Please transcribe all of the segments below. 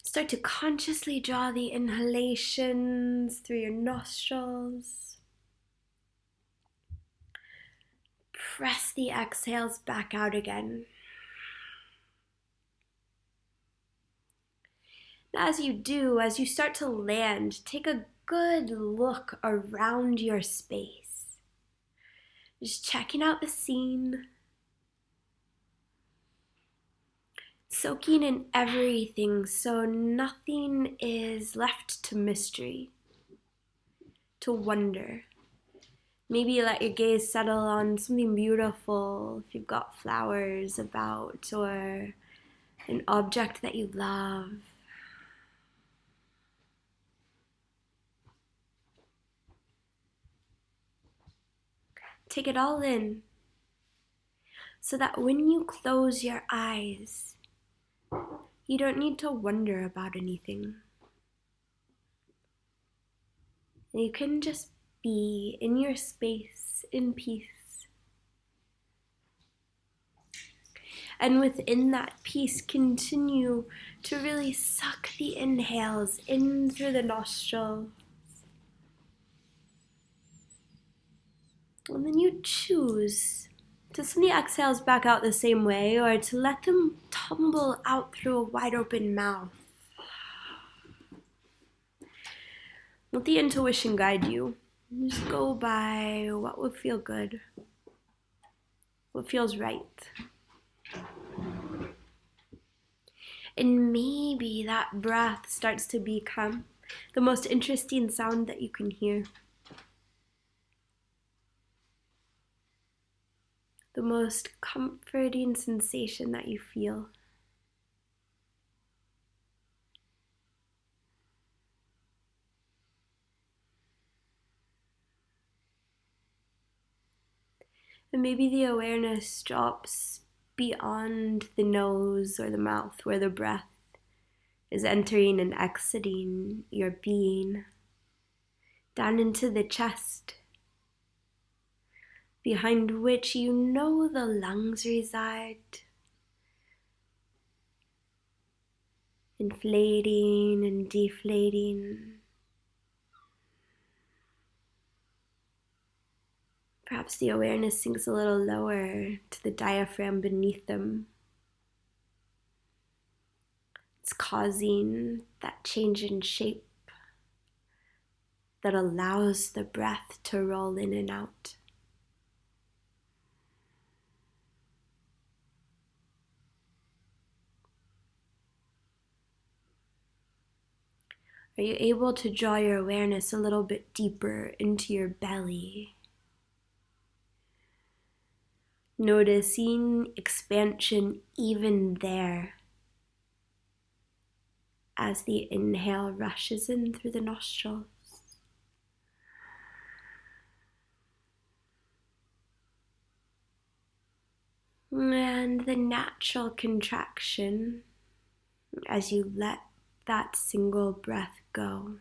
Start to consciously draw the inhalations through your nostrils. Press the exhales back out again. As you do, as you start to land, take a good look around your space. Just checking out the scene. Soaking in everything so nothing is left to mystery, to wonder. Maybe let your gaze settle on something beautiful, if you've got flowers about, or an object that you love. Take it all in, so that when you close your eyes, you don't need to wonder about anything. You can just be in your space in peace. And within that peace, continue to really suck the inhales in through the nostrils. And then you choose to send the exhales back out the same way, or to let them tumble out through a wide open mouth. Let the intuition guide you. Just go by what would feel good, what feels right. And maybe that breath starts to become the most interesting sound that you can hear. The most comforting sensation that you feel. And maybe the awareness drops beyond the nose or the mouth, where the breath is entering and exiting your being, down into the chest, behind which you know the lungs reside, inflating and deflating. Perhaps the awareness sinks a little lower to the diaphragm beneath them. It's causing that change in shape that allows the breath to roll in and out. Are you able to draw your awareness a little bit deeper into your belly? Noticing expansion even there as the inhale rushes in through the nostrils. And the natural contraction as you let that single breath go.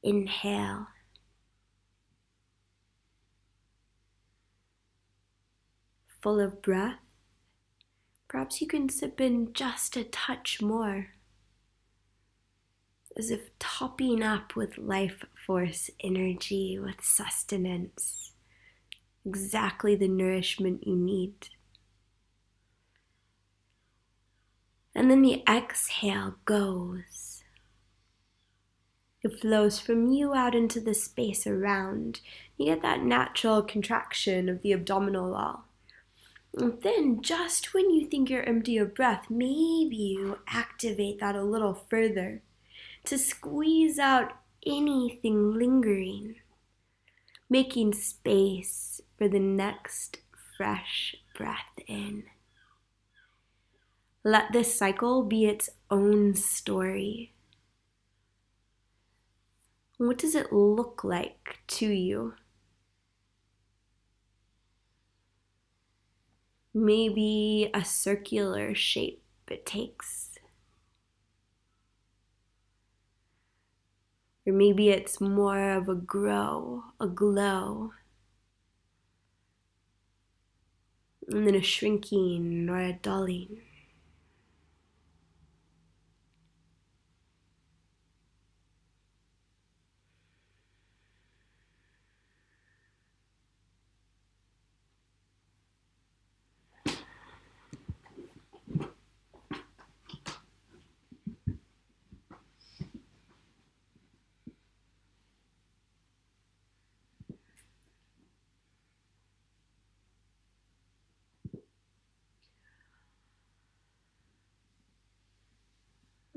Inhale. Full of breath. Perhaps you can sip in just a touch more, as if topping up with life force energy, with sustenance, exactly the nourishment you need. And then the exhale goes. It flows from you out into the space around. You get that natural contraction of the abdominal wall. And then just when you think you're empty of breath, maybe you activate that a little further to squeeze out anything lingering, making space for the next fresh breath in. Let this cycle be its own story. What does it look like to you? Maybe a circular shape it takes. Or maybe it's more of a glow. and then a shrinking or a dulling.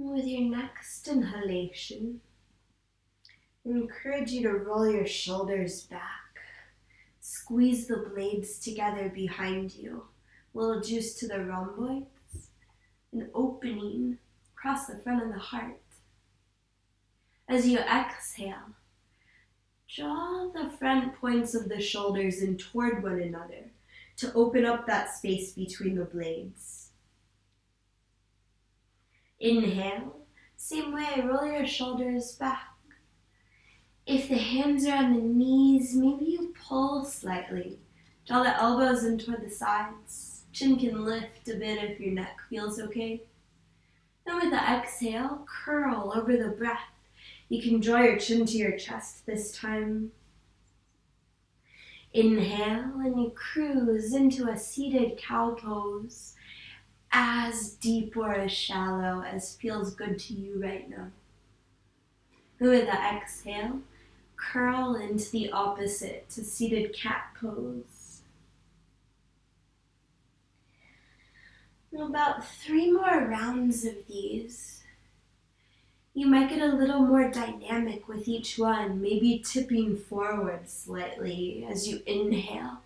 With your next inhalation, I encourage you to roll your shoulders back. Squeeze the blades together behind you. A little juice to the rhomboids. An opening across the front of the heart. As you exhale, draw the front points of the shoulders in toward one another to open up that space between the blades. Inhale, same way, roll your shoulders back. If the hands are on the knees, maybe you pull slightly. Draw the elbows in toward the sides. Chin can lift a bit if your neck feels okay. Then with the exhale, curl over the breath. You can draw your chin to your chest this time. Inhale, and you cruise into a seated cow pose, as deep or as shallow as feels good to you right now. With the exhale, curl into the opposite to seated cat pose. And about 3 more rounds of these. You might get a little more dynamic with each one, maybe tipping forward slightly as you inhale.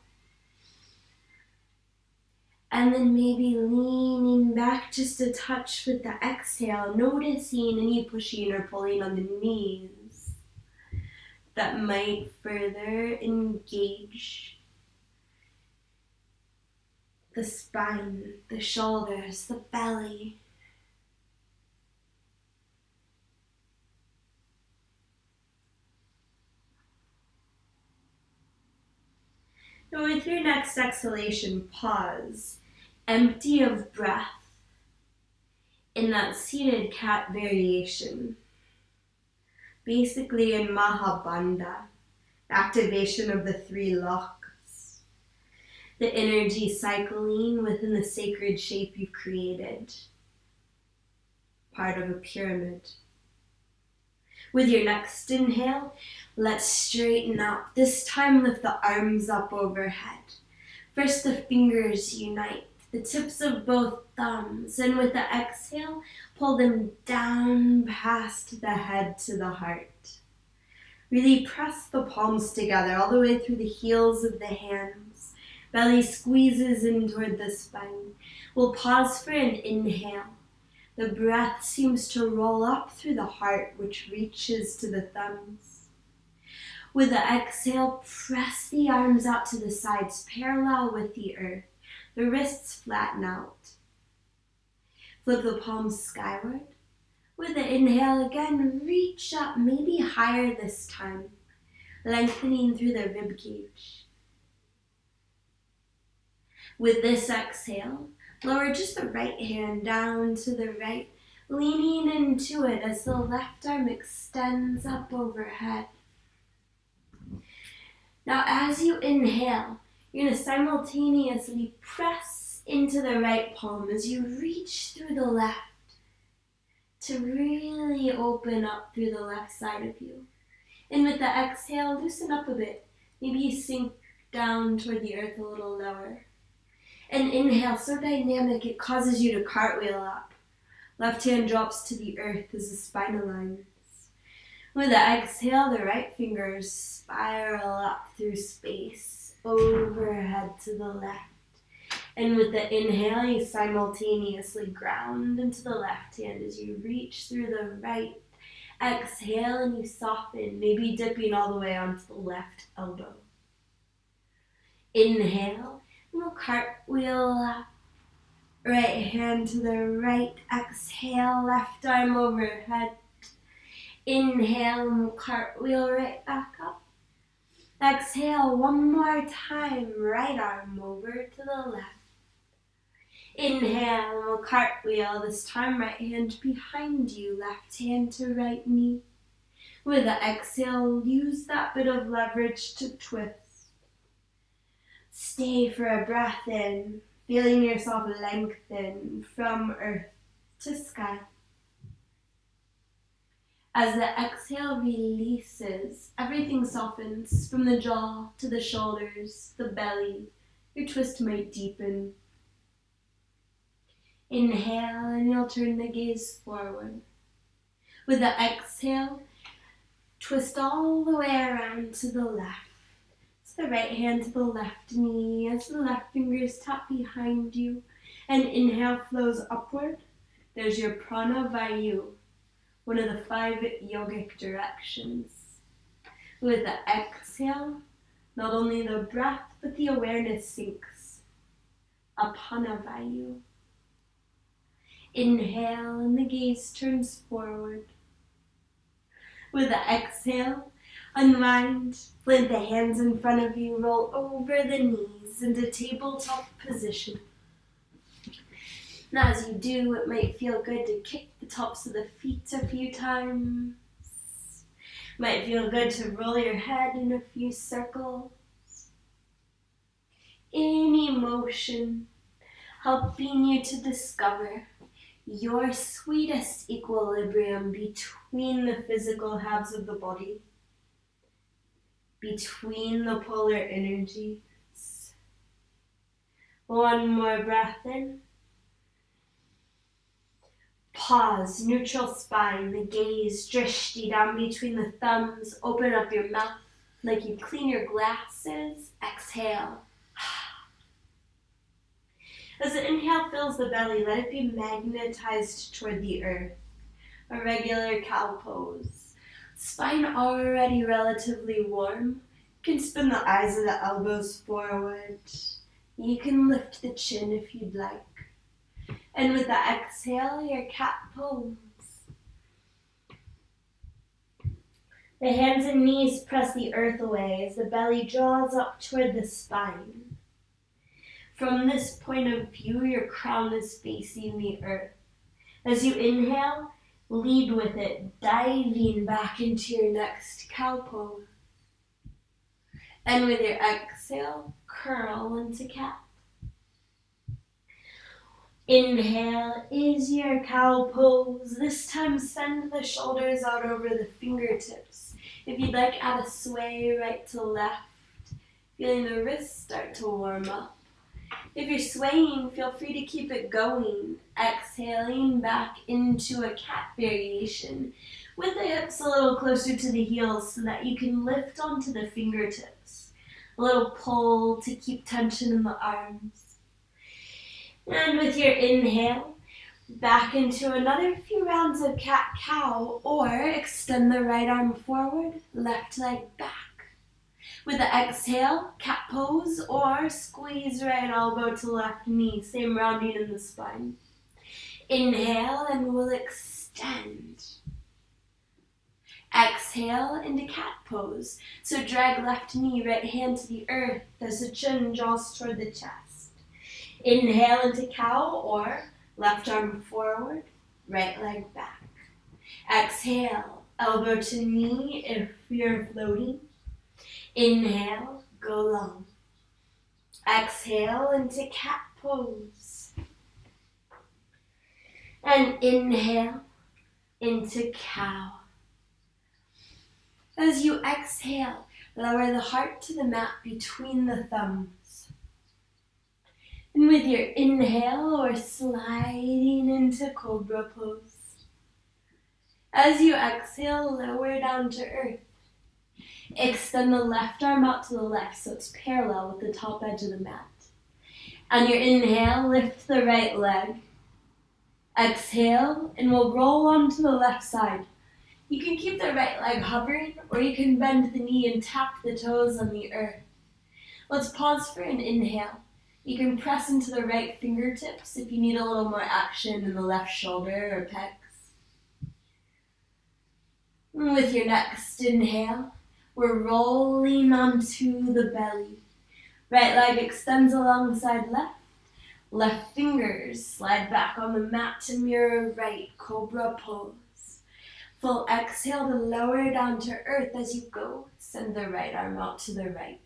And then maybe leaning back just a touch with the exhale, noticing any pushing or pulling on the knees that might further engage the spine, the shoulders, the belly. And with your next exhalation, pause, empty of breath in that seated cat variation. Basically in Mahabandha, activation of the 3 locks, the energy cycling within the sacred shape you've created, part of a pyramid. With your next inhale, let's straighten up. This time lift the arms up overhead. First the fingers unite, the tips of both thumbs, and with the exhale, pull them down past the head to the heart. Really press the palms together all the way through the heels of the hands. Belly squeezes in toward the spine. We'll pause for an inhale. The breath seems to roll up through the heart, which reaches to the thumbs. With the exhale, press the arms out to the sides, parallel with the earth. The wrists flatten out. Flip the palms skyward. With the inhale again, reach up, maybe higher this time, lengthening through the rib cage. With this exhale, lower just the right hand down to the right, leaning into it as the left arm extends up overhead. Now as you inhale, you're going to simultaneously press into the right palm as you reach through the left to really open up through the left side of you. And with the exhale, loosen up a bit. Maybe you sink down toward the earth a little lower. And inhale, so dynamic it causes you to cartwheel up. Left hand drops to the earth as the spine aligns. With the exhale, the right fingers spiral up through space, overhead to the left. And with the inhale, you simultaneously ground into the left hand as you reach through the right. Exhale and you soften, maybe dipping all the way onto the left elbow. Inhale, and we'll cartwheel up. Right hand to the right. Exhale, left arm overhead. Inhale and we'll cartwheel right back up. Exhale one more time, right arm over to the left. Inhale, and we'll cartwheel, this time right hand behind you, left hand to right knee. With the exhale, use that bit of leverage to twist. Stay for a breath in, feeling yourself lengthen from earth to sky. As the exhale releases, everything softens from the jaw to the shoulders, the belly. Your twist might deepen. Inhale, and you'll turn the gaze forward. With the exhale, twist all the way around to the left. So the right hand to the left knee as the left fingers tap behind you. And inhale flows upward. There's your prana vayu, one of the 5 yogic directions. With the exhale, not only the breath, but the awareness sinks. Apana vayu. Inhale, and the gaze turns forward. With the exhale, unwind, plant the hands in front of you, roll over the knees into tabletop position. Now as you do, it might feel good to kick the tops of the feet a few times. Might feel good to roll your head in a few circles. Any motion helping you to discover your sweetest equilibrium between the physical halves of the body, between the polar energies. One more breath in. Pause, neutral spine, the gaze drishti down between the thumbs. Open up your mouth like you clean your glasses. Exhale. As the inhale fills the belly, let it be magnetized toward the earth. A regular cow pose. Spine already relatively warm. You can spin the eyes of the elbows forward. You can lift the chin if you'd like. And with the exhale, your cat pose. The hands and knees press the earth away as the belly draws up toward the spine. From this point of view, your crown is facing the earth. As you inhale, lead with it, diving back into your next cow pose. And with your exhale, curl into cat. Inhale is your cow pose. This time send the shoulders out over the fingertips. If you'd like, add a sway right to left, feeling the wrists start to warm up. If you're swaying, feel free to keep it going, exhaling back into a cat variation with the hips a little closer to the heels so that you can lift onto the fingertips. A little pull to keep tension in the arms. And with your inhale, back into another few rounds of cat-cow, or extend the right arm forward, left leg back. With the exhale, cat pose, or squeeze right elbow to left knee, same rounding in the spine. Inhale, and we'll extend. Exhale into cat pose. So drag left knee, right hand to the earth as the chin draws toward the chest. Inhale into cow, or left arm forward, right leg back. Exhale, elbow to knee if you're floating. Inhale, go long. Exhale into cat pose. And inhale into cow. As you exhale, lower the heart to the mat between the thumbs. And with your inhale, we're sliding into cobra pose. As you exhale, lower down to earth. Extend the left arm out to the left so it's parallel with the top edge of the mat. On your inhale, lift the right leg. Exhale, and we'll roll onto the left side. You can keep the right leg hovering, or you can bend the knee and tap the toes on the earth. Let's pause for an inhale. You can press into the right fingertips if you need a little more action in the left shoulder or pecs. With your next inhale, We're rolling onto the belly. Right leg extends alongside left. Left fingers slide back on the mat to mirror right, cobra pose. Full exhale to lower down to earth as you go. Send the right arm out to the right.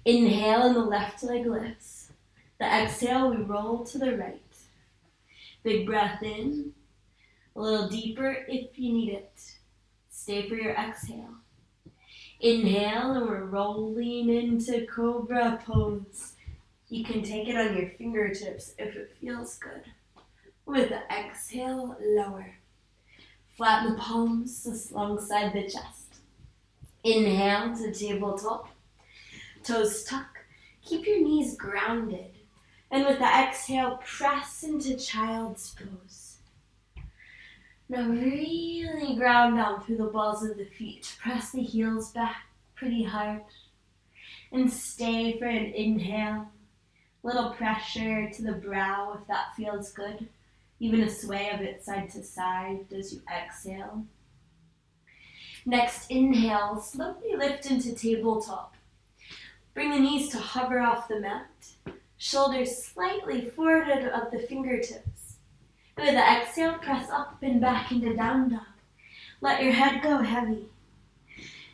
Inhale and the left leg lifts. The exhale, we roll to the right. Big breath in. A little deeper if you need it. Stay for your exhale. Inhale and we're rolling into cobra pose. You can take it on your fingertips if it feels good. With the exhale, lower. Flatten the palms alongside the chest. Inhale to tabletop. Toes tuck. Keep your knees grounded. And with the exhale, press into child's pose. Now really ground down through the balls of the feet. Press the heels back pretty hard. And stay for an inhale. Little pressure to the brow if that feels good. Even a sway of it side to side as you exhale. Next inhale, slowly lift into tabletop. Bring the knees to hover off the mat. Shoulders slightly forward of the fingertips. With the exhale, press up and back into down dog. Let your head go heavy.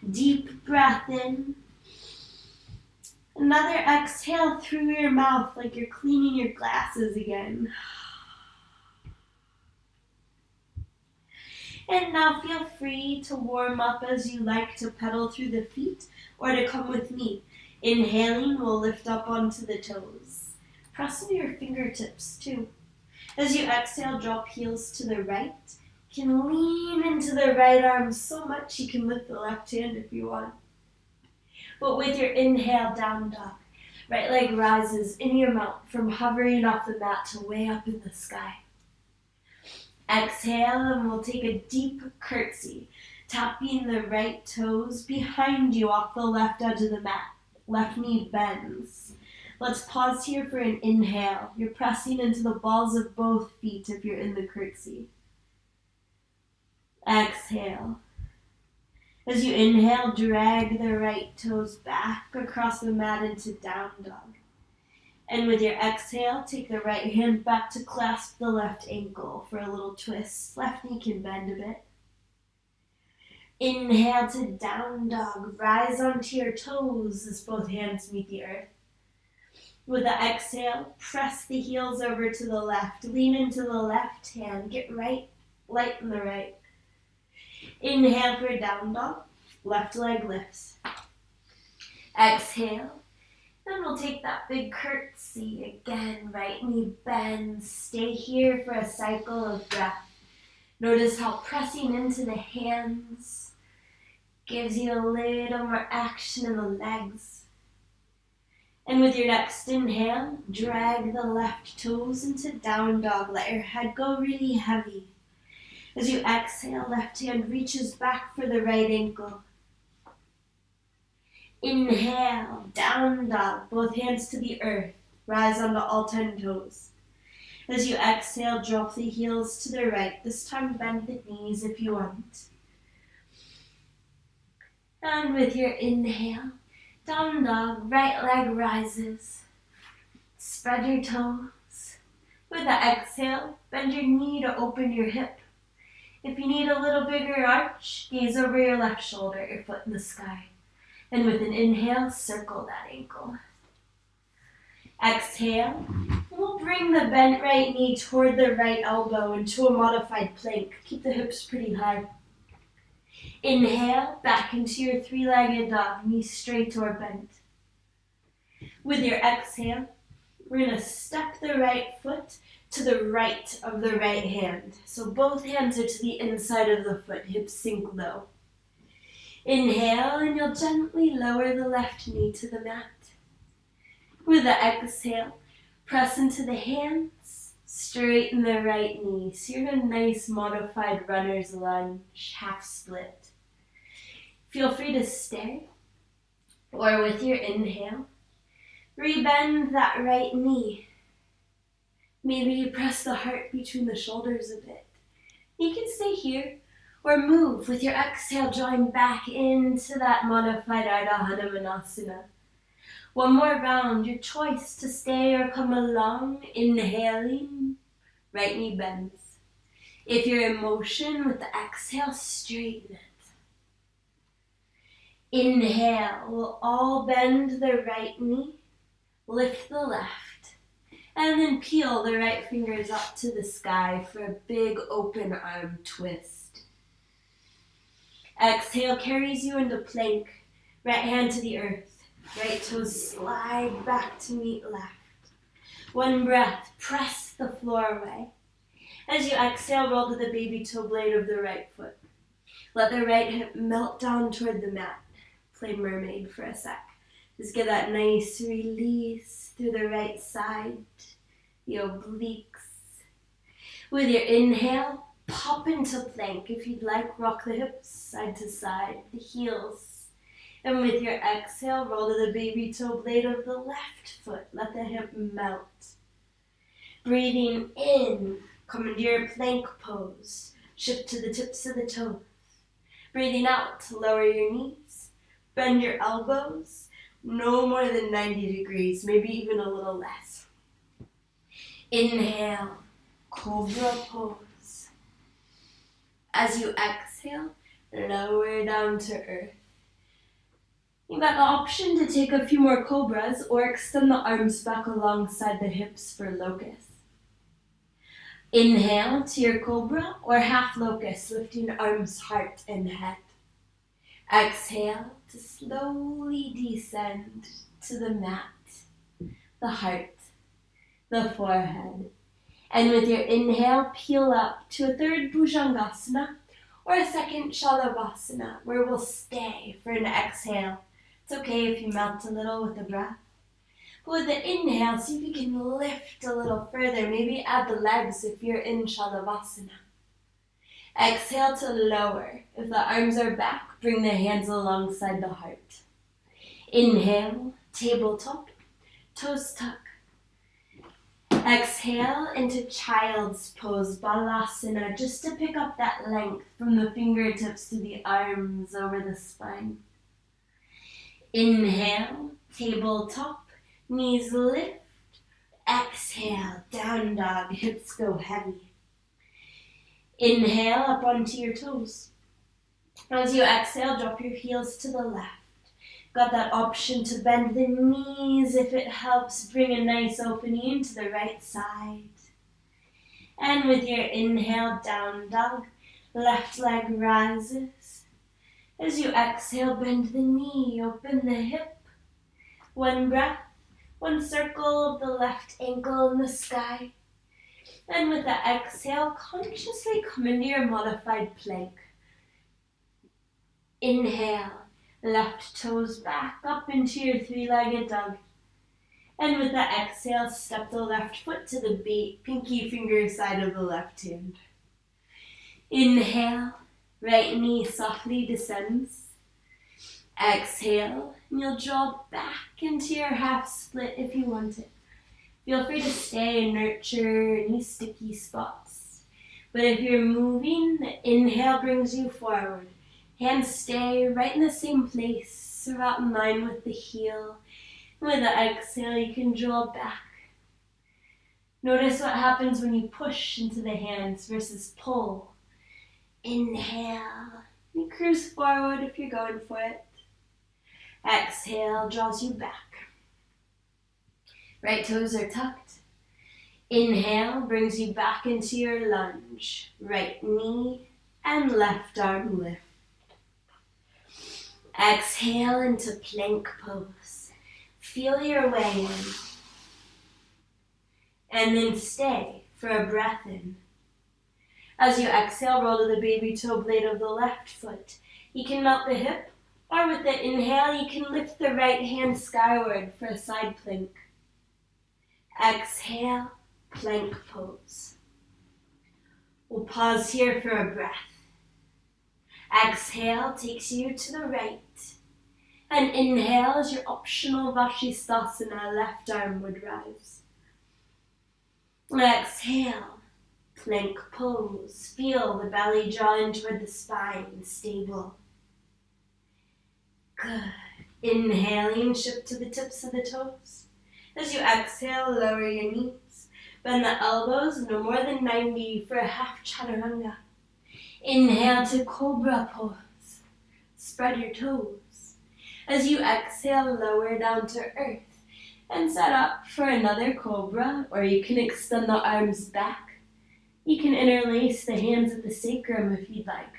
Deep breath in. Another exhale through your mouth like you're cleaning your glasses again. And now feel free to warm up as you like, to pedal through the feet or to come with me. Inhaling, we'll lift up onto the toes. Press into your fingertips too. As you exhale, drop heels to the right. You can lean into the right arm so much you can lift the left hand if you want. But with your inhale, down dog. Right leg rises in your mount from hovering off the mat to way up in the sky. Exhale and we'll take a deep curtsy, tapping the right toes behind you off the left edge of the mat. Left knee bends. Let's pause here for an inhale. You're pressing into the balls of both feet if you're in the curtsy. Exhale. As you inhale, drag the right toes back across the mat into down dog. And with your exhale, take the right hand back to clasp the left ankle for a little twist. Left knee can bend a bit. Inhale to down dog. Rise onto your toes as both hands meet the earth. With the exhale, press the heels over to the left. Lean into the left hand. Get right, light in the right. Inhale for down dog. Left leg lifts. Exhale. Then we'll take that big curtsy again. Right knee bends. Stay here for a cycle of breath. Notice how pressing into the hands gives you a little more action in the legs. And with your next inhale, drag the left toes into down dog. Let your head go really heavy. As you exhale, left hand reaches back for the right ankle. Inhale, down dog, both hands to the earth. Rise onto all 10 toes. As you exhale, drop the heels to the right. This time bend the knees if you want. And with your inhale, down dog, right leg rises. Spread your toes. With the exhale, bend your knee to open your hip. If you need a little bigger arch, gaze over your left shoulder, your foot in the sky. And with an inhale, circle that ankle. Exhale. We'll bring the bent right knee toward the right elbow into a modified plank. Keep the hips pretty high. Inhale, back into your three-legged dog, knees straight or bent. With your exhale, we're going to step the right foot to the right of the right hand. So both hands are to the inside of the foot, hips sink low. Inhale, and you'll gently lower the left knee to the mat. With the exhale, press into the hands, straighten the right knee. So you're in a nice modified runner's lunge, half split. Feel free to stay, or with your inhale, rebend that right knee. Maybe you press the heart between the shoulders a bit. You can stay here, Or move with your exhale, drawing back into that modified Ardha Hanumanasana. One more round, your choice to stay or come along. Inhaling, right knee bends. If you're in motion with the exhale, straighten it. Inhale, we'll all bend the right knee, lift the left, and then peel the right fingers up to the sky for a big open arm twist. Exhale carries you into plank, right hand to the earth, right toes slide back to meet left. One breath, press the floor away. As you exhale, roll to the baby toe blade of the right foot. Let the right hip melt down toward the mat. Play mermaid for a sec. Just get that nice release through the right side, the obliques. With your inhale, pop into plank. If you'd like, rock the hips side to side, the heels. And with your exhale, roll to the baby toe blade of the left foot. Let the hip melt. Breathing in, come into your plank pose. Shift to the tips of the toes. Breathing out, lower your knees. Bend your elbows. No more than 90 degrees, maybe even a little less. Inhale, cobra pose. As you exhale, lower down to earth. You've got the option to take a few more cobras or extend the arms back alongside the hips for locust. Inhale to your cobra or half locust, lifting arms, heart, and head. Exhale to slowly descend to the mat, the heart, the forehead. And with your inhale, peel up to a third Bhujangasana or a second Shalavasana, where we'll stay for an exhale. It's okay if you melt a little with the breath. But with the inhale, see if you can lift a little further. Maybe add the legs if you're in Shalavasana. Exhale to lower. If the arms are back, bring the hands alongside the heart. Inhale, tabletop, toes tuck. Exhale into child's pose, balasana, just to pick up that length from the fingertips to the arms over the spine. Inhale, tabletop, knees lift. Exhale, down dog, hips go heavy. Inhale up onto your toes. As you exhale, drop your heels to the left. Got that option to bend the knees if it helps bring a nice opening to the right side. And with your inhale, down dog, left leg rises. As you exhale, bend the knee, open the hip. One breath, one circle of the left ankle in the sky. And with the exhale, consciously come into your modified plank. Inhale, left toes back up into your three-legged dog. And with the exhale, step the left foot to the pinky finger side of the left hand. Inhale, right knee softly descends. Exhale, and you'll draw back into your half split if you want it. Feel free to stay and nurture any sticky spots. But if you're moving, the inhale brings you forward. Hands stay right in the same place, about in line with the heel. With the exhale, you can draw back. Notice what happens when you push into the hands versus pull. Inhale, you cruise forward if you're going for it. Exhale draws you back. Right toes are tucked. Inhale brings you back into your lunge. Right knee and left arm lift. Exhale into plank pose. Feel your way in. And then stay for a breath in. As you exhale, roll to the baby toe blade of the left foot. You can melt the hip, or with the inhale, you can lift the right hand skyward for a side plank. Exhale, plank pose. We'll pause here for a breath. Exhale takes you to the right. And inhale is your optional Vashisthasana, left arm would rise. Exhale, Plank pose. Feel the belly draw in toward the spine, stable. Good. Inhaling, shift to the tips of the toes. As you exhale, lower your knees. Bend the elbows no more than 90 for a half chaturanga. Inhale to cobra pose. Spread your toes. As you exhale, lower down to earth and set up for another cobra, or you can extend the arms back. You can interlace the hands at the sacrum if you'd like.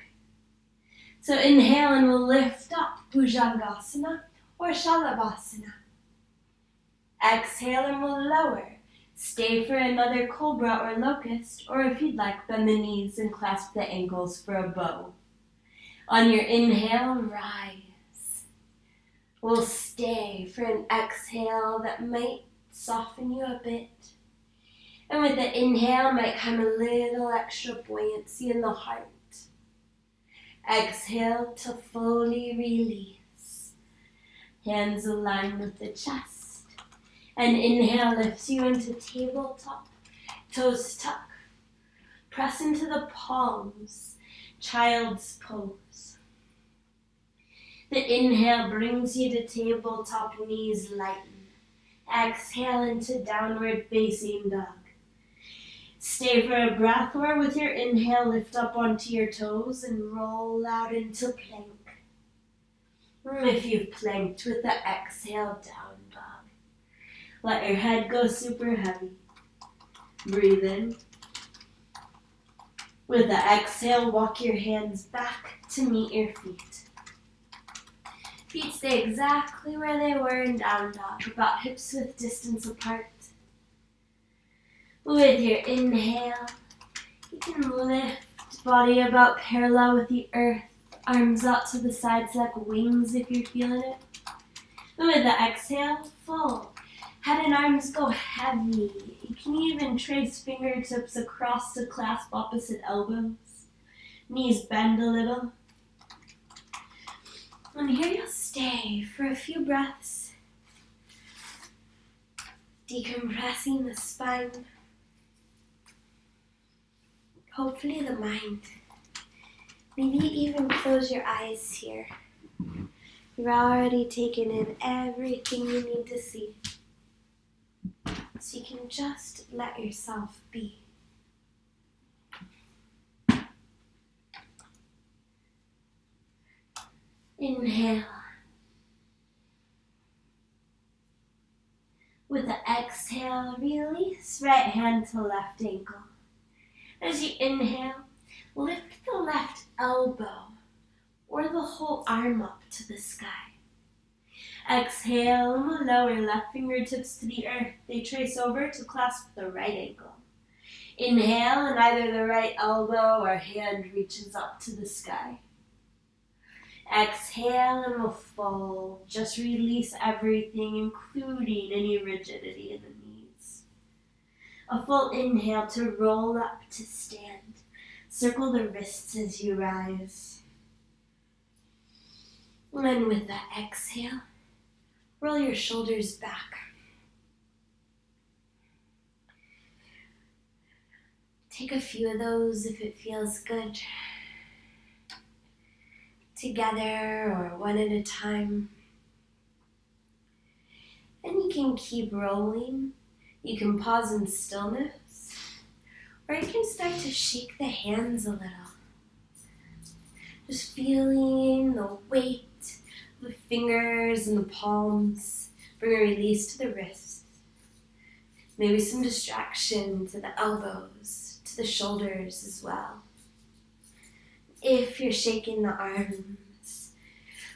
So inhale and we'll lift up, Bhujangasana or Shalabhasana. Exhale and we'll lower. Stay for another cobra or locust, or if you'd like, bend the knees and clasp the ankles for a bow. On your inhale, rise. We'll stay for an exhale that might soften you a bit. And with the inhale, might come a little extra buoyancy in the heart. Exhale to fully release. Hands aligned with the chest. And inhale lifts you into tabletop. Toes tuck. Press into the palms. Child's pose. The inhale brings you to tabletop, knees lighten. Exhale into downward facing dog. Stay for a breath, or with your inhale, lift up onto your toes and roll out into plank. If you've planked, with the exhale, down dog. Let your head go super heavy. Breathe in. With the exhale, walk your hands back to meet your feet. Feet stay exactly where they were in down dog, about hips width distance apart. With your inhale, you can lift body about parallel with the earth, arms out to the sides like wings if you're feeling it. With the exhale, full. Head and arms go heavy. You can even trace fingertips across to clasp opposite elbows. Knees bend a little. And here you'll stay for a few breaths, decompressing the spine. Hopefully the mind. Maybe even close your eyes here. You're already taking in everything you need to see. So you can just let yourself be. Inhale. With the exhale, release right hand to left ankle. As you inhale, lift the left elbow or the whole arm up to the sky. Exhale, and we'll lower left fingertips to the earth. They trace over to clasp the right ankle. Inhale, and either the right elbow or hand reaches up to the sky. Exhale, and we'll fold. Just release everything, including any rigidity in the knees. A full inhale to roll up to stand. Circle the wrists as you rise. And with the exhale, roll your shoulders back. Take a few of those if it feels good. Together or one at a time. And you can keep rolling. You can pause in stillness. Or you can start to shake the hands a little. Just feeling the weight of the fingers and the palms. Bring a release to the wrists. Maybe some distraction to the elbows, to the shoulders as well. If you're shaking the arms,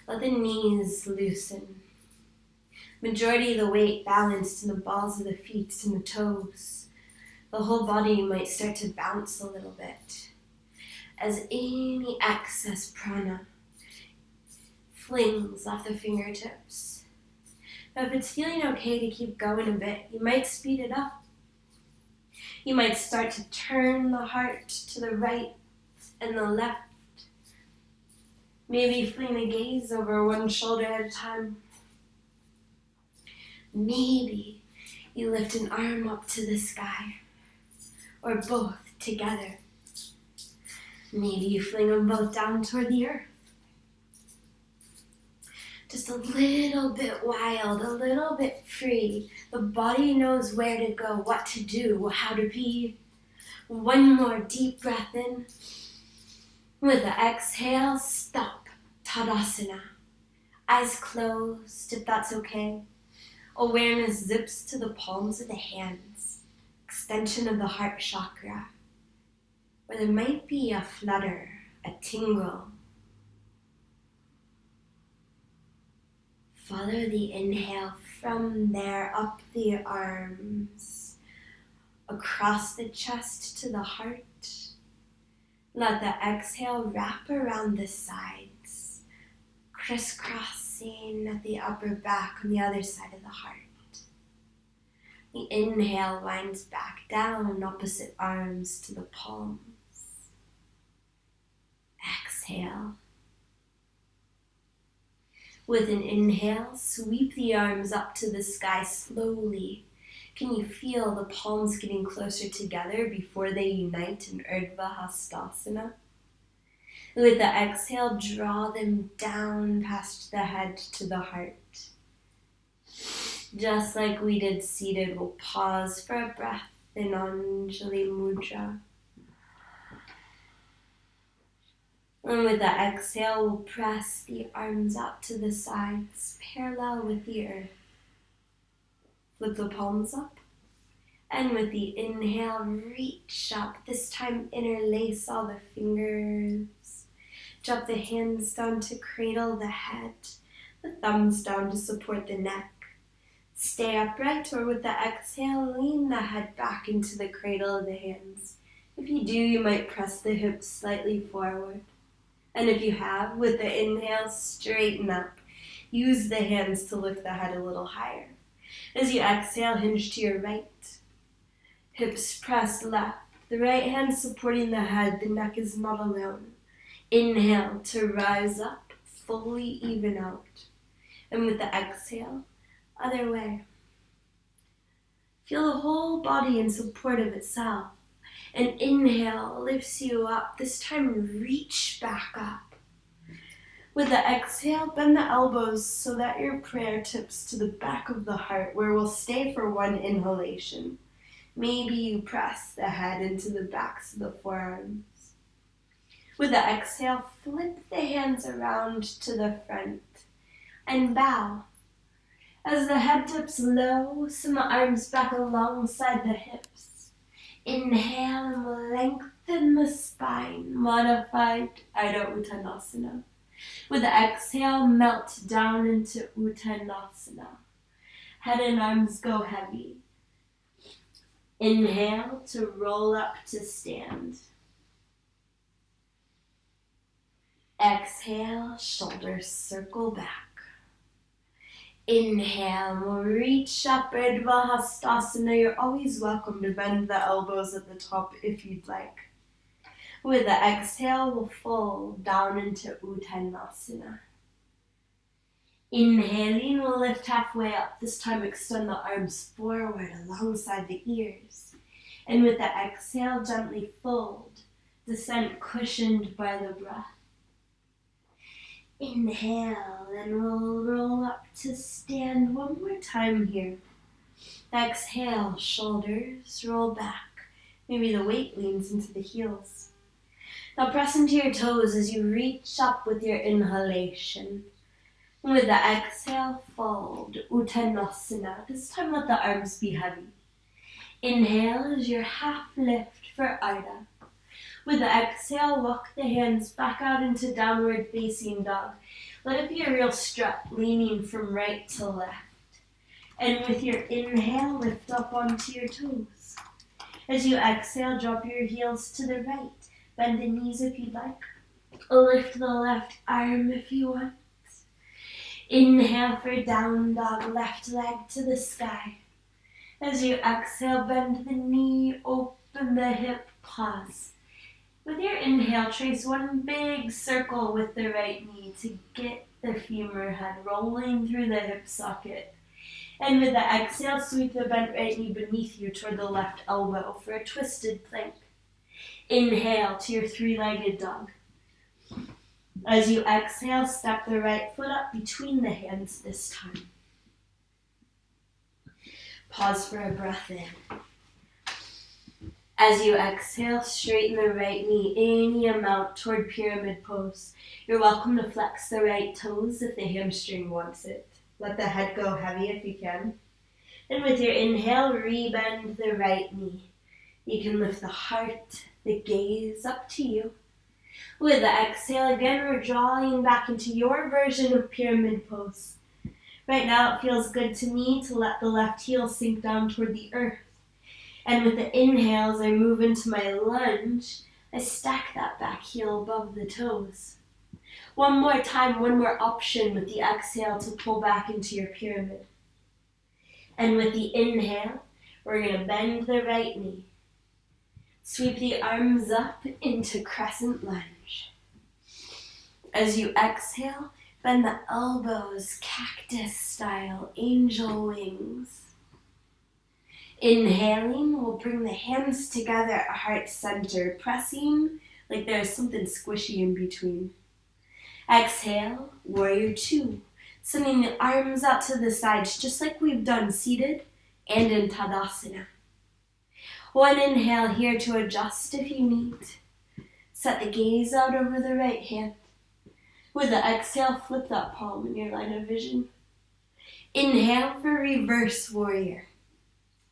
let the knees loosen. Majority of the weight balanced in the balls of the feet and the toes. The whole body might start to bounce a little bit as any excess prana flings off the fingertips. Now if it's feeling okay to keep going a bit, you might speed it up. You might start to turn the heart to the right and the left. Maybe fling the gaze over one shoulder at a time. Maybe you lift an arm up to the sky, or both together. Maybe you fling them both down toward the earth. Just a little bit wild, a little bit free. The body knows where to go, what to do, how to be. One more deep breath in. With the exhale, stop. Tadasana. Eyes closed, if that's okay. Awareness zips to the palms of the hands. Extension of the heart chakra. Where there might be a flutter, a tingle. Follow the inhale from there up the arms, across the chest to the heart. Let the exhale wrap around the sides, crisscrossing at the upper back on the other side of the heart. The inhale winds back down, opposite arms to the palms. Exhale. With an inhale, sweep the arms up to the sky slowly. Can you feel the palms getting closer together before they unite in Urdhva Hastasana? With the exhale, draw them down past the head to the heart. Just like we did seated, we'll pause for a breath in Anjali Mudra. And with the exhale, we'll press the arms up to the sides, parallel with the earth. Flip the palms up. And with the inhale, reach up. This time, interlace all the fingers. Drop the hands down to cradle the head. The thumbs down to support the neck. Stay upright, or with the exhale, lean the head back into the cradle of the hands. If you do, you might press the hips slightly forward. And if you have, with the inhale, straighten up. Use the hands to lift the head a little higher. As you exhale, hinge to your right. Hips press left. The right hand supporting the head. The neck is not alone. Inhale to rise up, fully even out. And with the exhale, other way. Feel the whole body in support of itself. And inhale lifts you up. This time, reach back up. With the exhale, bend the elbows so that your prayer tips to the back of the heart, where we'll stay for one inhalation. Maybe you press the head into the backs of the forearms. With the exhale, flip the hands around to the front and bow. As the head dips low, send the arms back alongside the hips. Inhale and lengthen the spine, modified Ida Uttanasana. With the exhale, melt down into Uttanasana. Head and arms go heavy. Inhale to roll up to stand. Exhale, shoulders circle back. Inhale, we'll reach up, Urdhva Hastasana. You're always welcome to bend the elbows at the top if you'd like. With the exhale, we'll fold down into Uttanasana. Inhaling, we'll lift halfway up. This time, extend the arms forward alongside the ears. And with the exhale, gently fold. Descent cushioned by the breath. Inhale, and we'll roll up to stand one more time here. Exhale, shoulders roll back. Maybe the weight leans into the heels. Now press into your toes as you reach up with your inhalation. With the exhale, fold, Uttanasana. This time let the arms be heavy. Inhale as your half lift for Ida. With the exhale, walk the hands back out into downward facing dog. Let it be a real strut, leaning from right to left. And with your inhale, lift up onto your toes. As you exhale, drop your heels to the right. Bend the knees if you'd like. Lift the left arm if you want. Inhale for down dog, left leg to the sky. As you exhale, bend the knee, open the hip, pause. With your inhale, trace one big circle with the right knee to get the femur head rolling through the hip socket. And with the exhale, sweep the bent right knee beneath you toward the left elbow for a twisted plank. Inhale to your three-legged dog. As you exhale, step the right foot up between the hands this time. Pause for a breath in. As you exhale, straighten the right knee any amount toward pyramid pose. You're welcome to flex the right toes if the hamstring wants it. Let the head go heavy if you can. And with your inhale, rebend the right knee. You can lift the heart, the gaze, up to you. With the exhale, again, we're drawing back into your version of pyramid pose. Right now, it feels good to me to let the left heel sink down toward the earth. And with the inhale, as I move into my lunge, I stack that back heel above the toes. One more time, one more option with the exhale to pull back into your pyramid. And with the inhale, we're going to bend the right knee. Sweep the arms up into Crescent Lunge. As you exhale, bend the elbows, cactus style, angel wings. Inhaling, we'll bring the hands together at heart center, pressing like there's something squishy in between. Exhale, warrior two, sending the arms out to the sides, just like we've done seated and in Tadasana. One inhale here to adjust if you need. Set the gaze out over the right hand. With the exhale, flip that palm in your line of vision. Inhale for reverse warrior.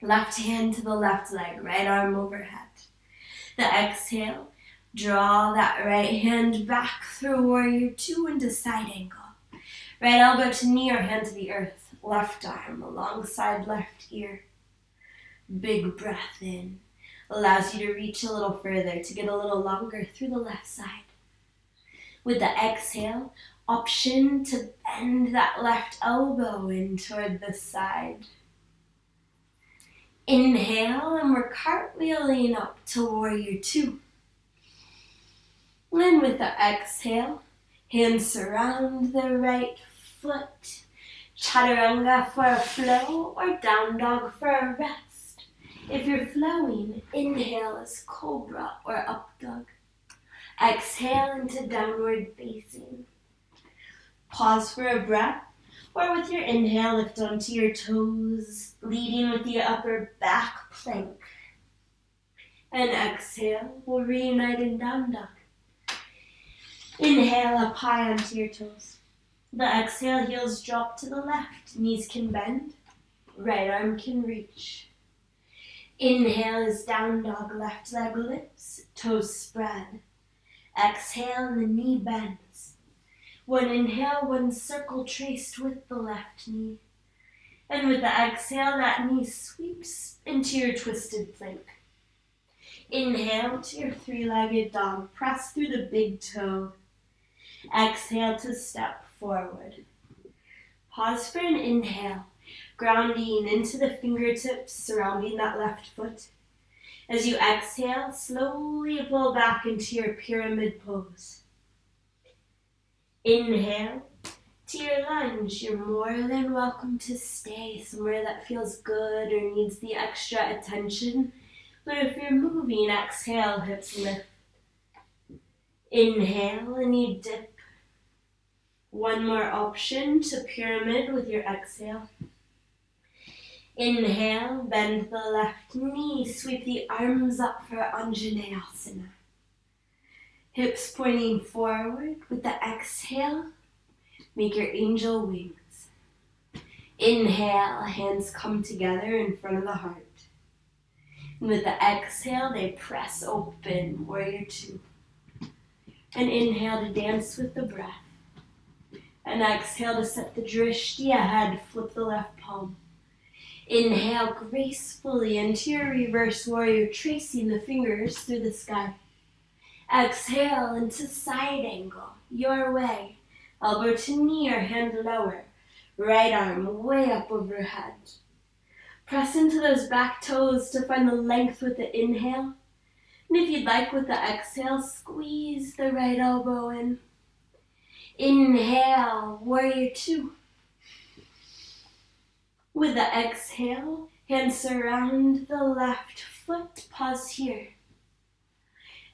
Left hand to the left leg, right arm overhead. The exhale, draw that right hand back through warrior two into side angle. Right elbow to knee or hand to the earth. Left arm alongside left ear. Big breath in. Allows you to reach a little further, to get a little longer through the left side. With the exhale, option to bend that left elbow in toward the side. Inhale, and we're cartwheeling up to warrior two. And with the exhale, hands surround the right foot. Chaturanga for a flow or down dog for a rest. If you're flowing, inhale as cobra or up dog. Exhale into downward facing. Pause for a breath, or with your inhale, lift onto your toes, leading with the upper back plank. And exhale, we'll reunite in down dog. Inhale up high onto your toes. The exhale, heels drop to the left, knees can bend, right arm can reach. Inhale is down dog, left leg lifts, toes spread. Exhale and the knee bends. One inhale, one circle traced with the left knee. And with the exhale, that knee sweeps into your twisted plank. Inhale to your three-legged dog. Press through the big toe. Exhale to step forward. Pause for an inhale, grounding into the fingertips surrounding that left foot. As you exhale, slowly pull back into your pyramid pose. Inhale to your lunge. You're more than welcome to stay somewhere that feels good or needs the extra attention. But if you're moving, exhale, hips lift. Inhale and you dip. One more option to pyramid with your exhale. Inhale, bend the left knee, sweep the arms up for Anjaneyasana. Hips pointing forward. With the exhale, make your angel wings. Inhale, hands come together in front of the heart. And with the exhale, they press open, warrior two. And inhale to dance with the breath. And exhale to set the drishti ahead, flip the left palm. Inhale gracefully into your reverse warrior, tracing the fingers through the sky. Exhale into side angle, your way. Elbow to knee or hand lower. Right arm way up overhead. Press into those back toes to find the length with the inhale. And if you'd like with the exhale, squeeze the right elbow in. Inhale, warrior two. With the exhale, hands surround the left foot. Pause here.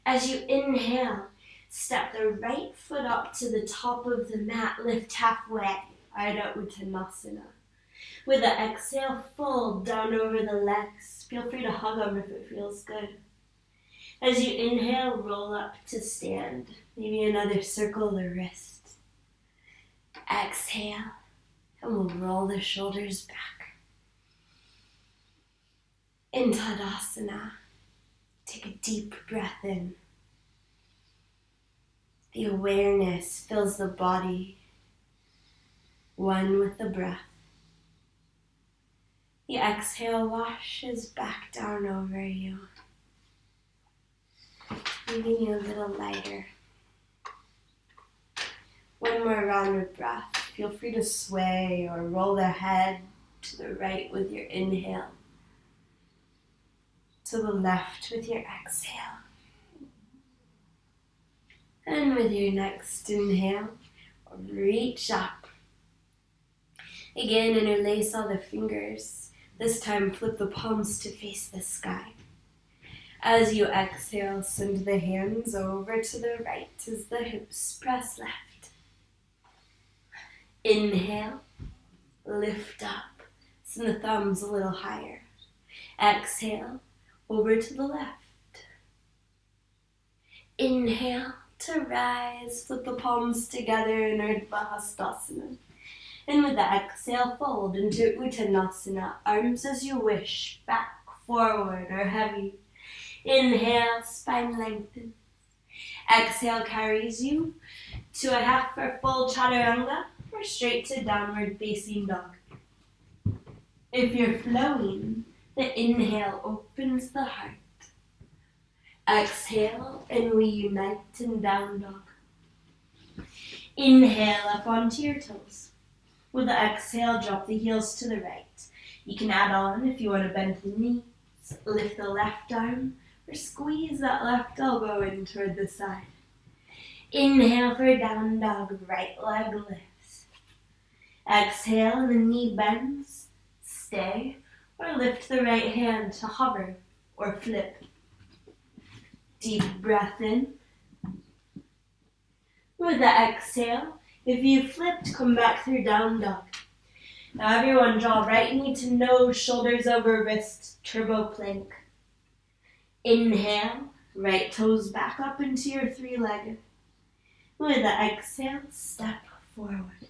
As you inhale, step the right foot up to the top of the mat, lift halfway, Ardha Uttanasana. With the exhale, fold down over the legs. Feel free to hug them if it feels good. As you inhale, roll up to stand. Maybe another circle the wrist. Exhale, and we'll roll the shoulders back. In Tadasana, take a deep breath in. The awareness fills the body, one with the breath. The exhale washes back down over you, leaving you a little lighter. One more round of breath. Feel free to sway or roll the head to the right with your inhale, to the left with your exhale. And with your next inhale, reach up. Again, interlace all the fingers. This time, flip the palms to face the sky. As you exhale, send the hands over to the right as the hips press left. Inhale, lift up, send the thumbs a little higher. Exhale, over to the left. Inhale to rise, flip the palms together in Urdhva Hastasana. And with the exhale, fold into Uttanasana, arms as you wish, back, forward, or heavy. Inhale, spine lengthens. Exhale carries you to a half or full chaturanga, or straight to downward facing dog. If you're flowing, the inhale opens the heart. Exhale, and we unite in down dog. Inhale up onto your toes. With the exhale, drop the heels to the right. You can add on if you want to bend the knees, lift the left arm, or squeeze that left elbow in toward the side. Inhale for down dog, right leg lifts. Exhale, the knee bends, stay, or lift the right hand to hover or flip. Deep breath in. With the exhale, if you flipped, come back through down dog. Now everyone draw right knee to nose, shoulders over wrist, turbo plank. Inhale, right toes back up into your three-legged. With the exhale, step forward.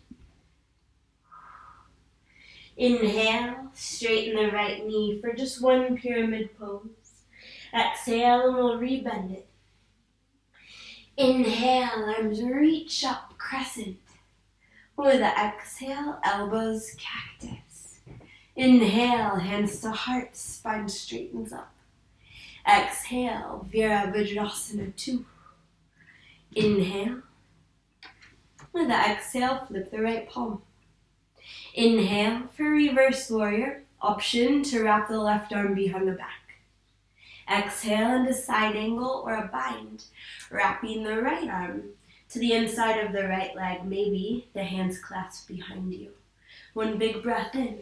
Inhale, straighten the right knee for just one pyramid pose. Exhale, and we'll rebend it. Inhale, arms reach up, crescent. With the exhale, elbows cactus. Inhale, hands to heart, spine straightens up. Exhale, Virabhadrasana 2. Inhale. With the exhale, flip the right palm. Inhale for reverse warrior, option to wrap the left arm behind the back. Exhale into side angle or a bind, wrapping the right arm to the inside of the right leg, maybe the hands clasped behind you. One big breath in.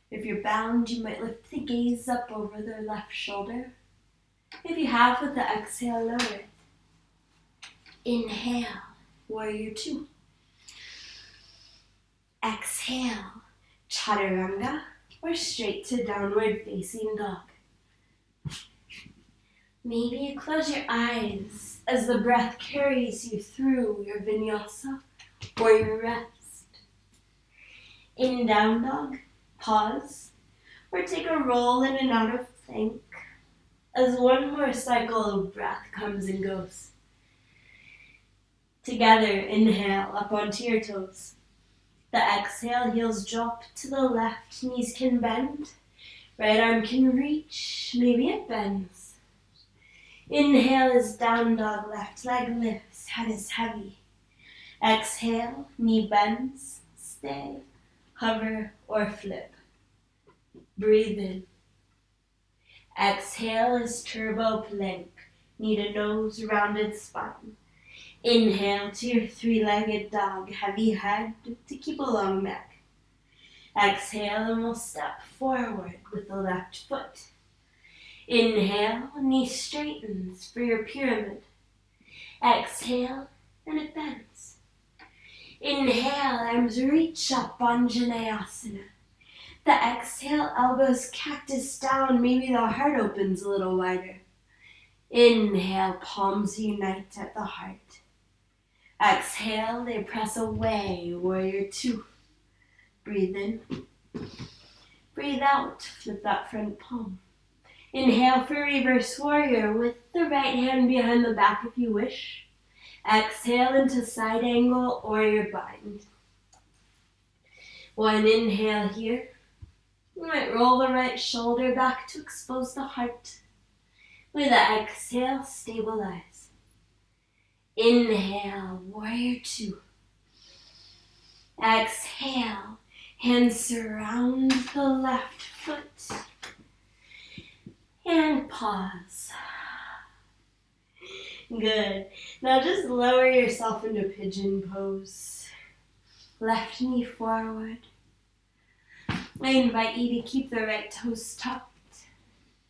If you're bound, you might lift the gaze up over the left shoulder. If you have, with the exhale, lower it. Inhale, warrior 2. Exhale, chaturanga, or straight to downward facing dog. Maybe you close your eyes as the breath carries you through your vinyasa or your rest. In down dog, pause, or take a roll in and out of plank as one more cycle of breath comes and goes. Together, inhale up onto your toes. The exhale, heels drop to the left, knees can bend, right arm can reach, maybe it bends. Inhale is down dog, left leg lifts, head is heavy. Exhale, knee bends, stay, hover or flip. Breathe in. Exhale is turbo plank, knee to nose, rounded spine. Inhale to your three-legged dog, heavy head to keep a long neck. Exhale and we'll step forward with the left foot. Inhale, knee straightens for your pyramid. Exhale, and it bends. Inhale, arms reach up, Anjaneyasana. The exhale, elbows cactus down, maybe the heart opens a little wider. Inhale, palms unite at the heart. Exhale, they press away, warrior two. Breathe in. Breathe out, flip that front palm. Inhale for reverse warrior with the right hand behind the back if you wish. Exhale into side angle or your bind. One inhale here. You might roll the right shoulder back to expose the heart. With the exhale, stabilize. Inhale, warrior two. Exhale, hands surround the left foot. And pause. Good. Now just lower yourself into pigeon pose. Left knee forward. I invite you to keep the right toes tucked,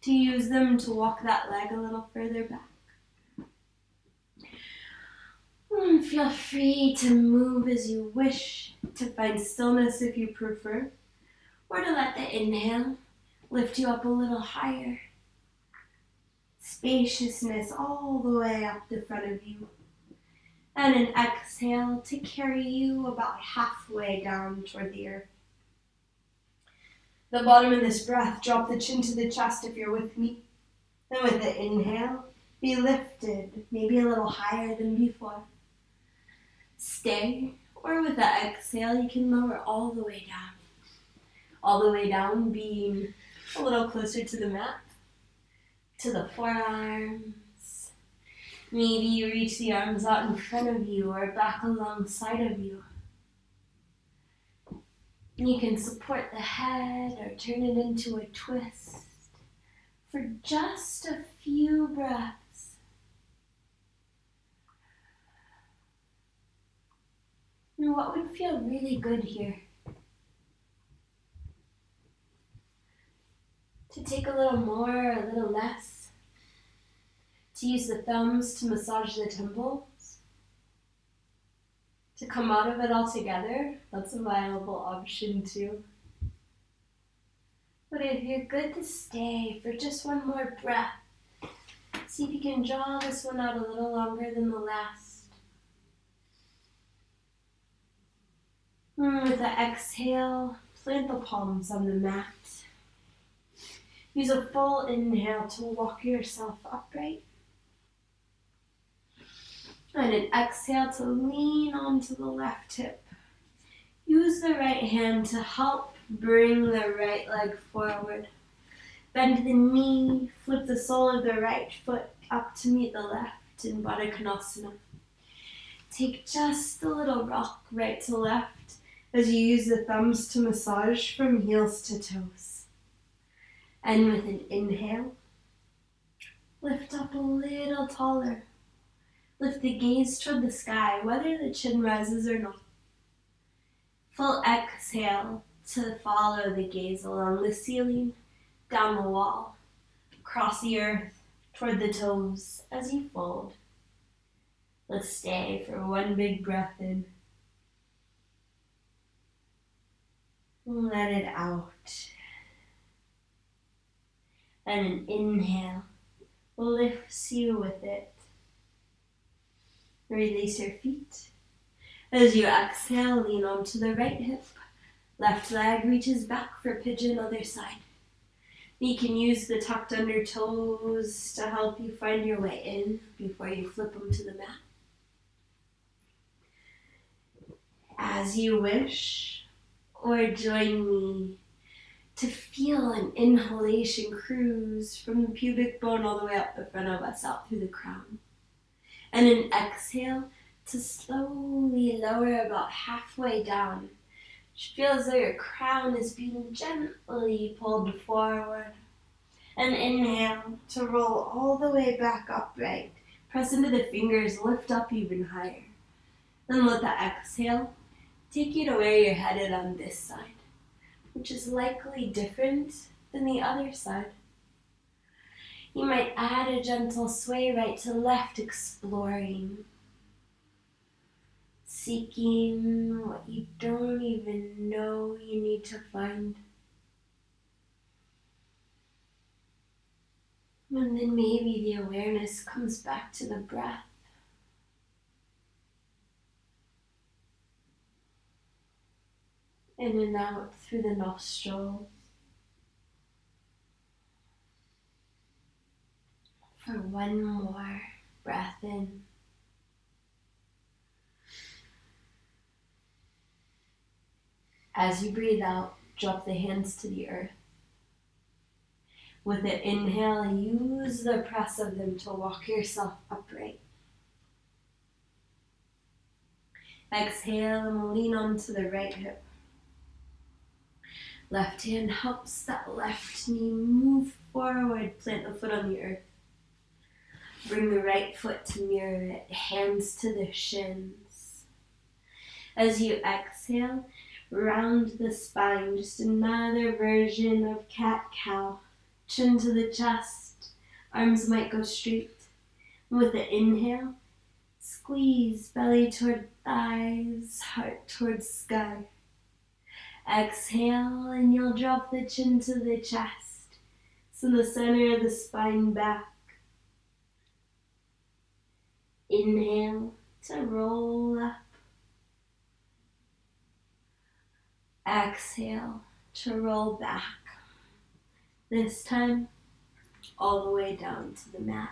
to use them to walk that leg a little further back. And feel free to move as you wish, to find stillness if you prefer, or to let the inhale lift you up a little higher. Spaciousness all the way up the front of you. And an exhale to carry you about halfway down toward the earth. The bottom of this breath, drop the chin to the chest if you're with me. And with the inhale, be lifted, maybe a little higher than before. Stay, or with the exhale, you can lower all the way down. All the way down, being a little closer to the mat, to the forearms. Maybe you reach the arms out in front of you or back alongside of you. You can support the head or turn it into a twist for just a few breaths. And what would feel really good here? To take a little more or a little less. To use the thumbs to massage the temples. To come out of it all together, that's a viable option too. But if you're good to stay for just one more breath, see if you can draw this one out a little longer than the last. With the exhale, plant the palms on the mat. Use a full inhale to walk yourself upright. And an exhale to lean onto the left hip. Use the right hand to help bring the right leg forward. Bend the knee, flip the sole of the right foot up to meet the left in Baddha Konasana. Take just a little rock right to left as you use the thumbs to massage from heels to toes. And with an inhale, lift up a little taller. Lift the gaze toward the sky, whether the chin rises or not. Full exhale to follow the gaze along the ceiling, down the wall, across the earth, toward the toes as you fold. Let's stay for one big breath in. Let it out. And an inhale lifts you with it. Release your feet. As you exhale, lean onto the right hip. Left leg reaches back for pigeon, other side. You can use the tucked under toes to help you find your way in before you flip them to the mat. As you wish, or join me to feel an inhalation cruise from the pubic bone all the way up the front of us, out through the crown. And an exhale to slowly lower about halfway down. Which feels as though your crown is being gently pulled forward. And inhale to roll all the way back upright. Press into the fingers, lift up even higher. Then let the exhale take you to where you're headed on this side, which is likely different than the other side. You might add a gentle sway right to left, exploring, seeking what you don't even know you need to find. And then maybe the awareness comes back to the breath. In and out through the nostrils. For one more breath in. As you breathe out, drop the hands to the earth. With an inhale, use the press of them to walk yourself upright. Exhale and lean onto the right hip. Left hand helps that left knee move forward, plant the foot on the earth. Bring the right foot to mirror it, hands to the shins. As you exhale, round the spine, just another version of cat-cow. Chin to the chest, arms might go straight. With the inhale, squeeze belly toward thighs, heart towards sky. Exhale, and you'll drop the chin to the chest, so the center of the spine back. Inhale to roll up. Exhale to roll back. This time, all the way down to the mat.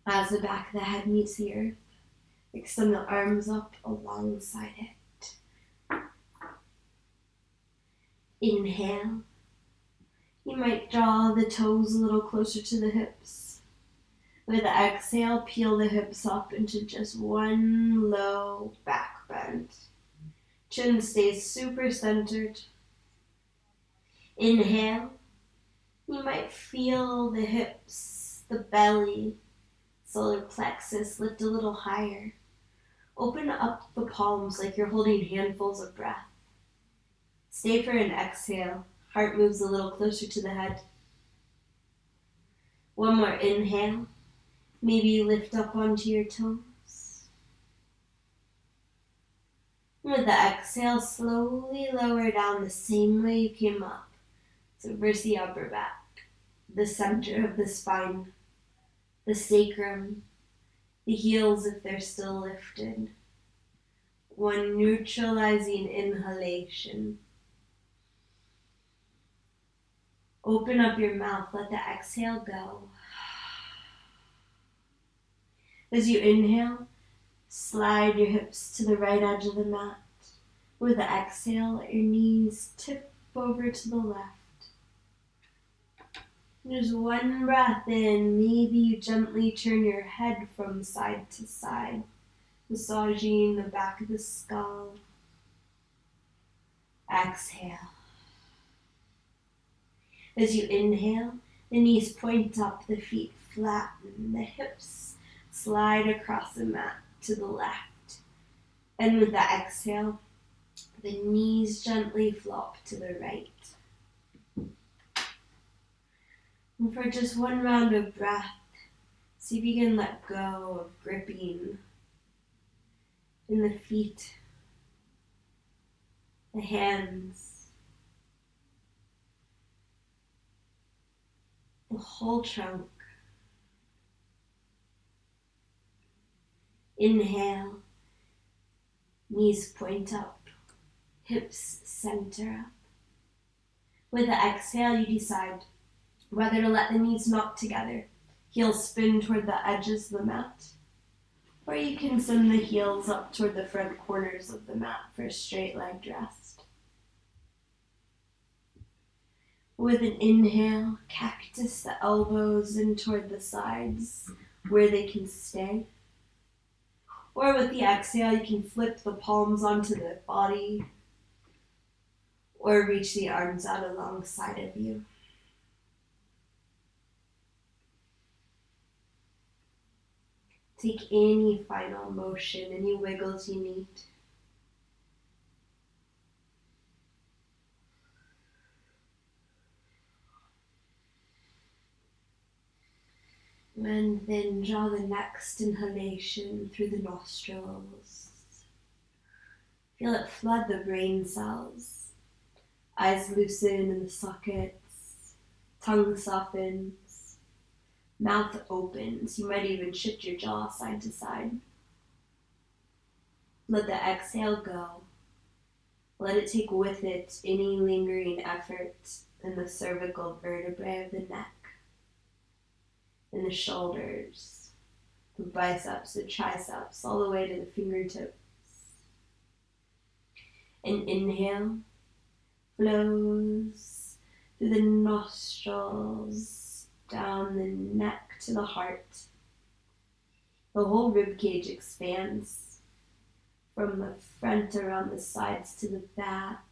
As the back of the head meets the earth, extend the arms up alongside it. Inhale. You might draw the toes a little closer to the hips. With the exhale, peel the hips up into just one low back bend. Chin stays super centered. Inhale. You might feel the hips, the belly, solar plexus lift a little higher. Open up the palms like you're holding handfuls of breath. Stay for an exhale. Heart moves a little closer to the head. One more inhale. Maybe you lift up onto your toes. With the exhale, slowly lower down the same way you came up. So reverse the upper back, the center of the spine, the sacrum, the heels if they're still lifted. One neutralizing inhalation. Open up your mouth, let the exhale go. As you inhale, slide your hips to the right edge of the mat. With the exhale, let your knees tip over to the left. There's one breath in. Maybe you gently turn your head from side to side, massaging the back of the skull. Exhale. As you inhale, the knees point up, the feet flatten, the hips slide across the mat to the left. And with the exhale, the knees gently flop to the right. And for just one round of breath, see if you can let go of gripping in the feet, the hands, the whole trunk. Inhale, knees point up, hips center up. With the exhale, you decide whether to let the knees knock together, heels spin toward the edges of the mat, or you can send the heels up toward the front corners of the mat for a straight legged rest. With an inhale, cactus the elbows in toward the sides where they can stay. Or with the exhale, you can flip the palms onto the body or reach the arms out alongside of you. Take any final motion, any wiggles you need. And then draw the next inhalation through the nostrils. Feel it flood the brain cells. Eyes loosen in the sockets. Tongue softens. Mouth opens. You might even shift your jaw side to side. Let the exhale go. Let it take with it any lingering effort in the cervical vertebrae of the neck, in the shoulders, the biceps, the triceps, all the way to the fingertips. An inhale flows through the nostrils, down the neck to the heart. The whole rib cage expands from the front around the sides to the back.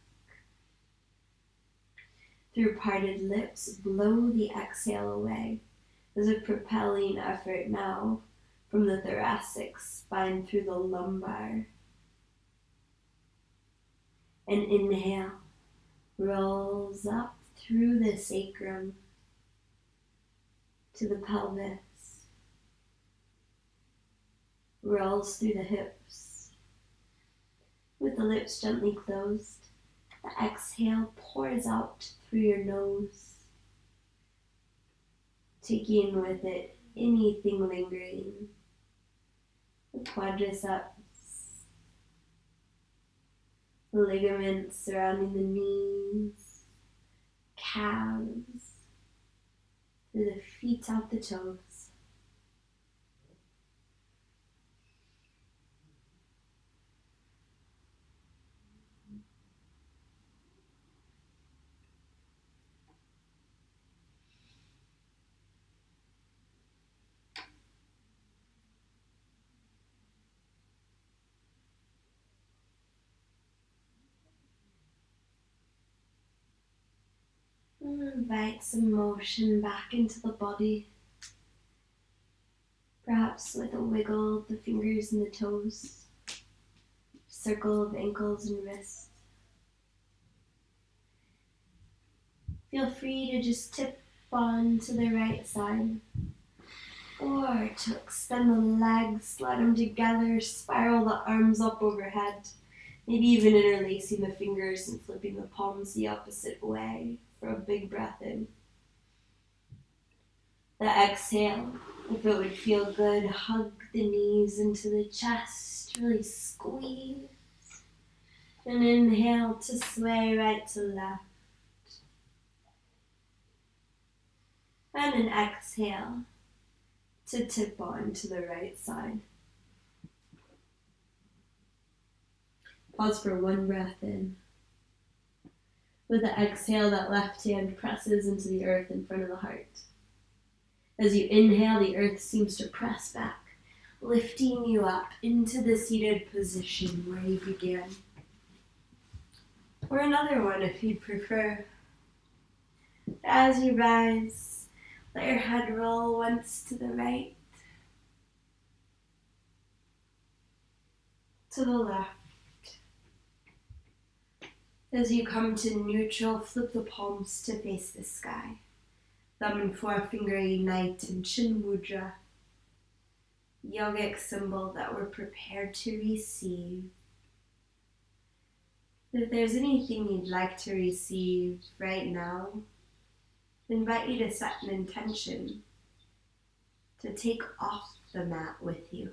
Through parted lips, blow the exhale away. There's a propelling effort now from the thoracic spine through the lumbar. And inhale rolls up through the sacrum to the pelvis. Rolls through the hips. With the lips gently closed, the exhale pours out through your nose, taking with it anything lingering. The quadriceps, the ligaments surrounding the knees, calves, through the feet out the toes. Invite some motion back into the body, perhaps with a wiggle of the fingers and the toes, circle of ankles and wrists. Feel free to just tip on to the right side, or to extend the legs, slide them together, spiral the arms up overhead, maybe even interlacing the fingers and flipping the palms the opposite way. For a big breath in. The exhale, if it would feel good, hug the knees into the chest, really squeeze. And inhale to sway right to left. And an exhale to tip on to the right side. Pause for one breath in. With the exhale, that left hand presses into the earth in front of the heart. As you inhale, the earth seems to press back, lifting you up into the seated position where you began. Or another one if you prefer. As you rise, let your head roll once to the right, to the left. As you come to neutral, flip the palms to face the sky. Thumb and forefinger unite in Chin Mudra, yogic symbol that we're prepared to receive. If there's anything you'd like to receive right now, I invite you to set an intention to take off the mat with you.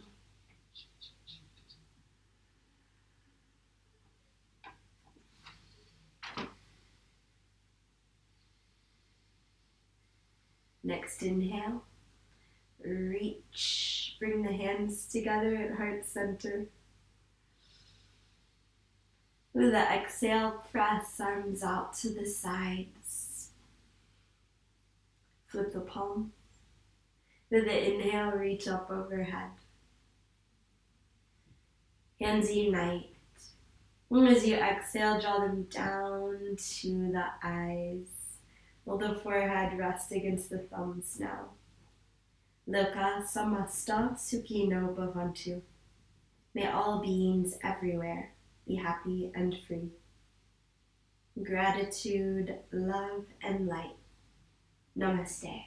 Next inhale, reach, bring the hands together at heart center. With the exhale, press arms out to the sides. Flip the palms. With the inhale, reach up overhead. Hands unite. And as you exhale, draw them down to the eyes. Will the forehead rest against the thumbs now? Loka samasta sukhino bhavantu. May all beings everywhere be happy and free. Gratitude, love, and light. Namaste.